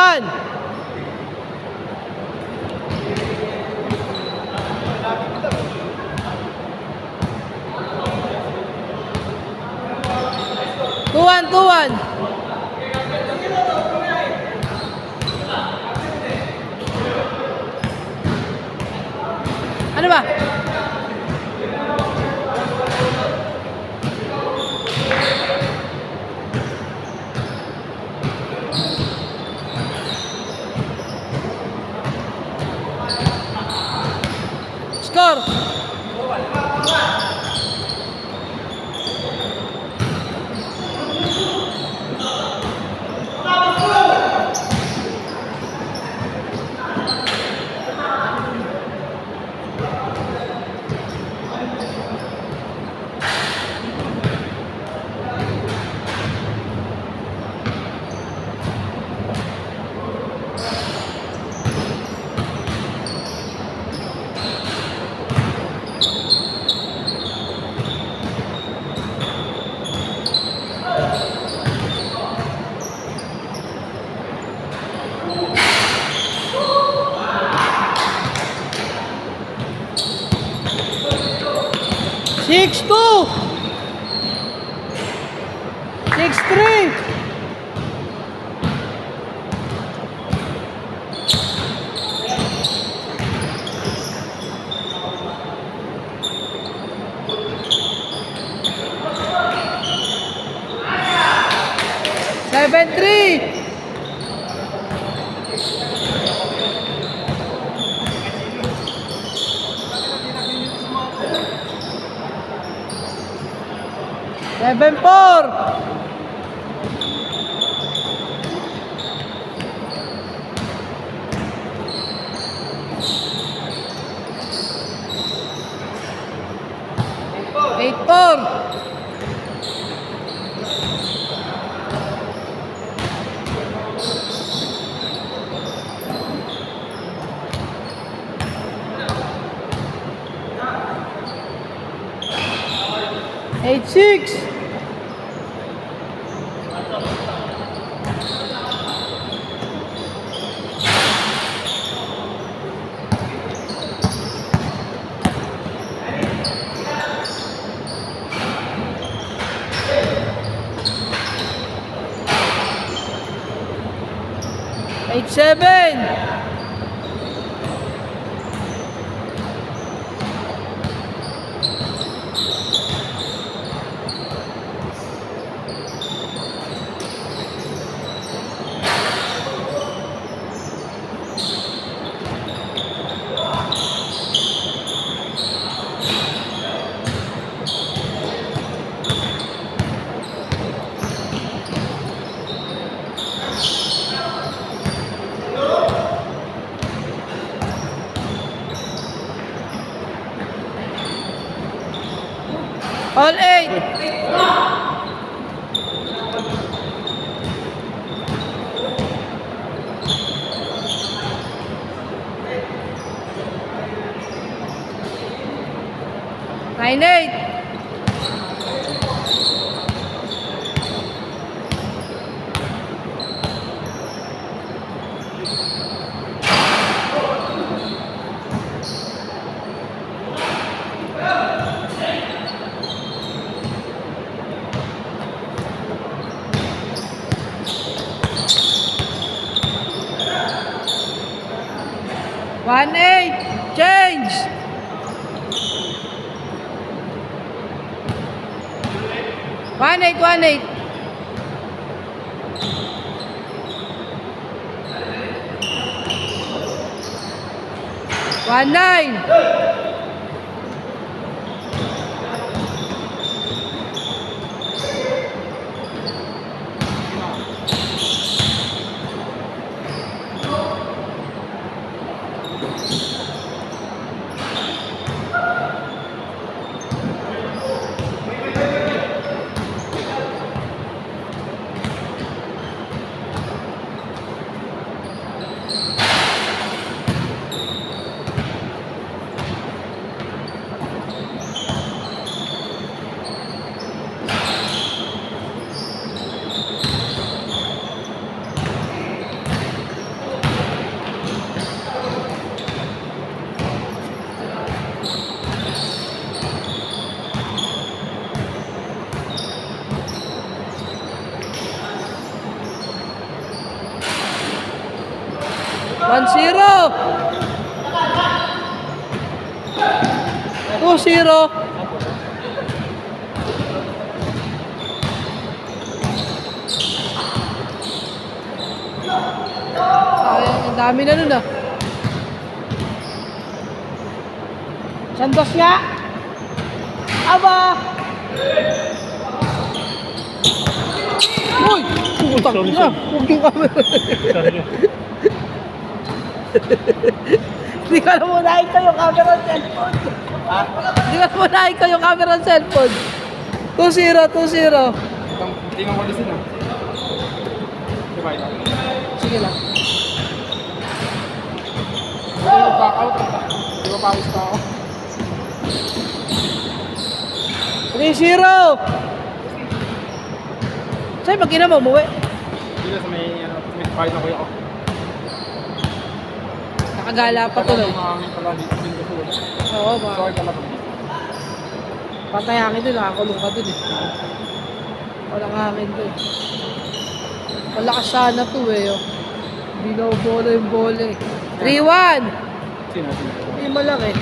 1. Tuwan, tuwan. Ano ba? Score. Six, 2. 6-3.7-3. 7-4. 8-4. 8-6. 8-7. 8. 9-8. 1-8. Change. 1-8, 1-8. 1-9. 1-9. 1-0. 2-0. Sayang, ang dami na nun ah. Santos nga. Aba! Uy! Putang na! Huwag yung camera. Hindi ka na munahin ko yung camera ng cellphone. Hindi ka na munahin ko yung camera ng cellphone. 2-0, 2-0. Hindi nga walisin ah. Diba ito? Sige lang. Back out. Di ba pawis pa ako? 3-0. Sa'yo, pag ina mo, umuwi. Dito sa may fight na kuya ko. Nakagala pa tuloy. Mahangin pala dito. Oo, ba? Sorry pala pag Patay hangin doon, nakakulong ka doon eh. Walang hangin doon. Malakas sana to eh. Oh. Binobola yung bola eh. 3-1! Sino? Hindi malaki.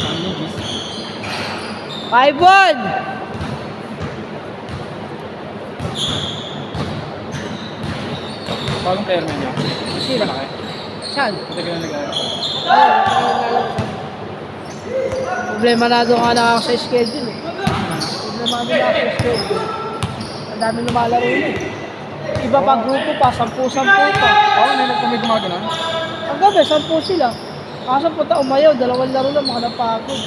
Ang nugis. 5-1! Bagong player man niya. Sino? Malaki. Saan? Matagal na nag-aaral. Problema na doon ka na ako sa schedule eh. Problema na ako sa schedule. Ang dami lumalaro yun eh. Iba pa grupo pa, 10-10 pa. Oo, may gumaga na. Ang gabi, 10 sila. Kaso punta umayaw, 2 laro lang, mga napagod.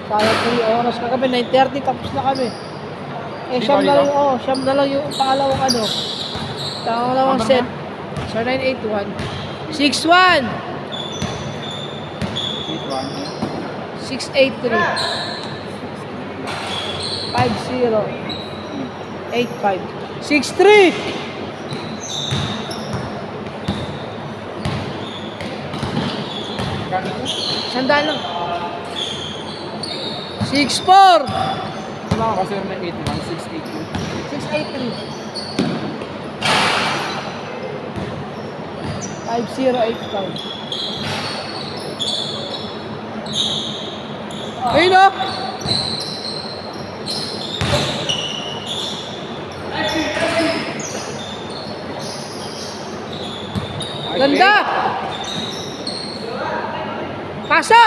Sayang 3 oras kagabi, 9:30 tapos na kami. Eh, siyam na lang yung pangalawang ano. Pangalawang set. So, 9-8-1. 6-1. 6-8-3. 5-0. 8-5. 6-3. Sandaan lang. 6-4. Wala ka kasi na 8-1, 6-8-2. 6-8-3. 5-0-8-5. Ayun o! Ganda! Pasa!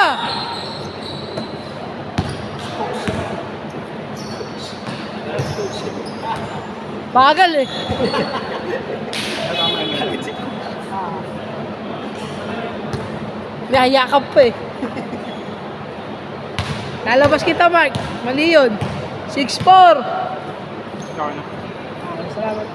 Bagal eh. Nahayakap pa eh. Lalabas kita, Mark. Mali yun. 6-4. Ikaw na. Salamat.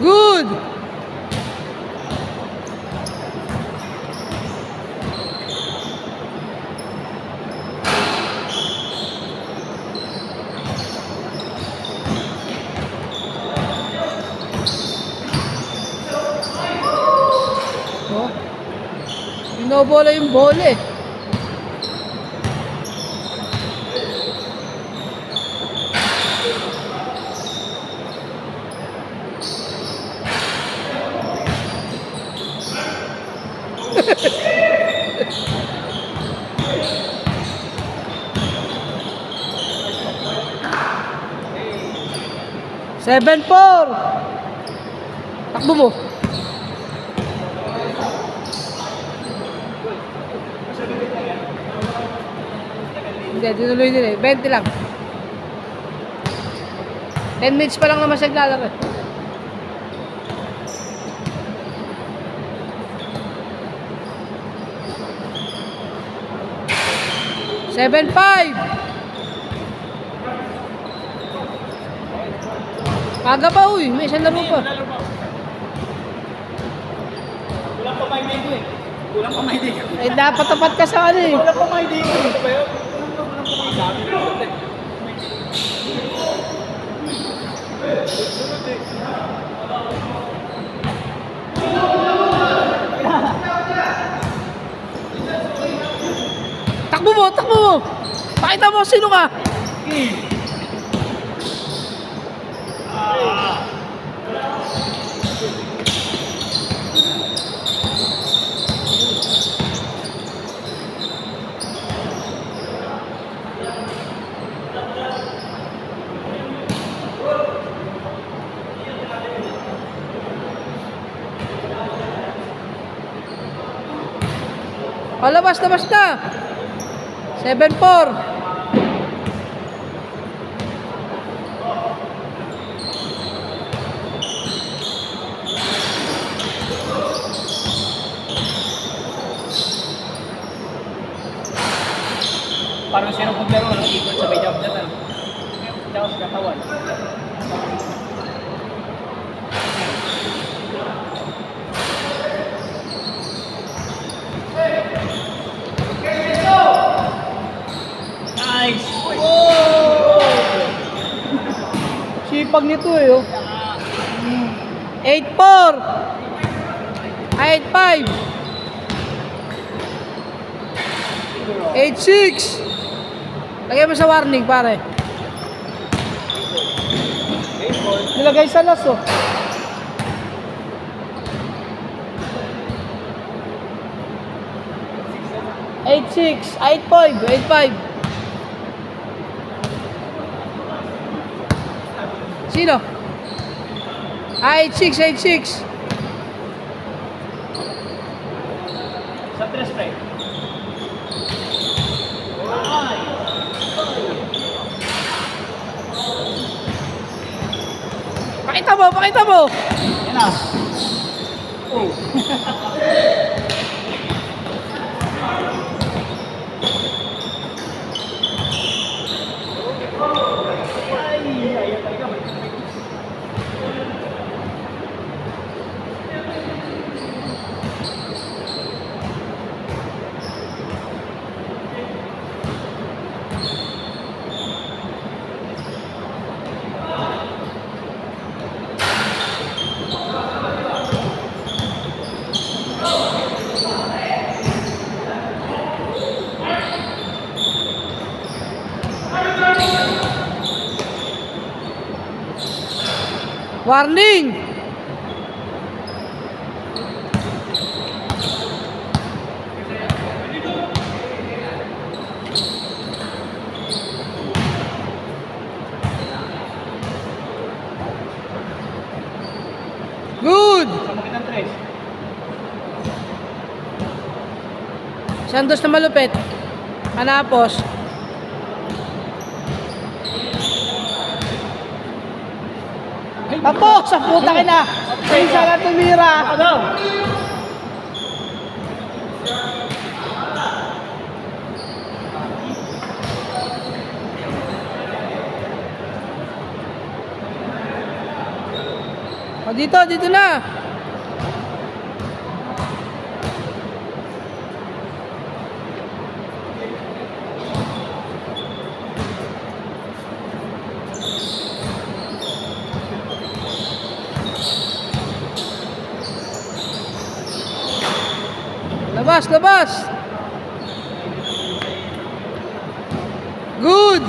Good! Oh. Binobola yung bola eh. Seven, 4. Takbo mo. Hindi, dinuloy din eh. 20 lang. 10 minutes pa lang naman siya naglalaro eh. Seven, 5. Aga pa uy, may isang laro pa. Kulang pa may day ko eh. Kulang pa may day ko. Eh dapat tapat ka sa ano eh. Kulang pa may day ko. Ito ba yun? Kulang pa may dami. Sunod eh. Takbo mo, takbo mo. Pakita mo sino ka. O, labas na. 7-4. Parang sino paglaro ng ikot sa may jump-jump. Tsaka sa katawan. Nice! Sipag nito eh, oh. 8-4. 8-5. 8-6. Lagay mo sa warning, pare. Nilagay sa las, oh. 8-6. 8-5. 8-5. Sino? 8-6. 8-6. Sa 3 strike. Pakita mo. Yan na. Oh. Warning! Good! Sama kitang 3. Santos na malupit. Anapos. Tapos! Sa puta ka na! Isa na tumira! Ano? O dito na! Labas! Good!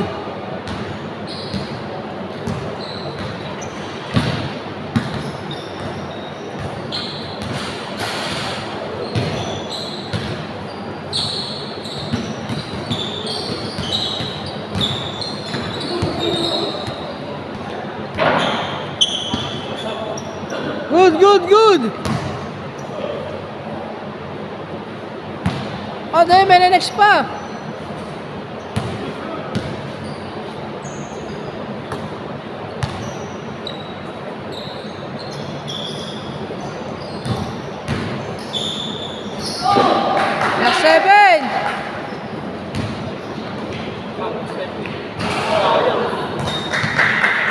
Good! Oh, dahil may next pa.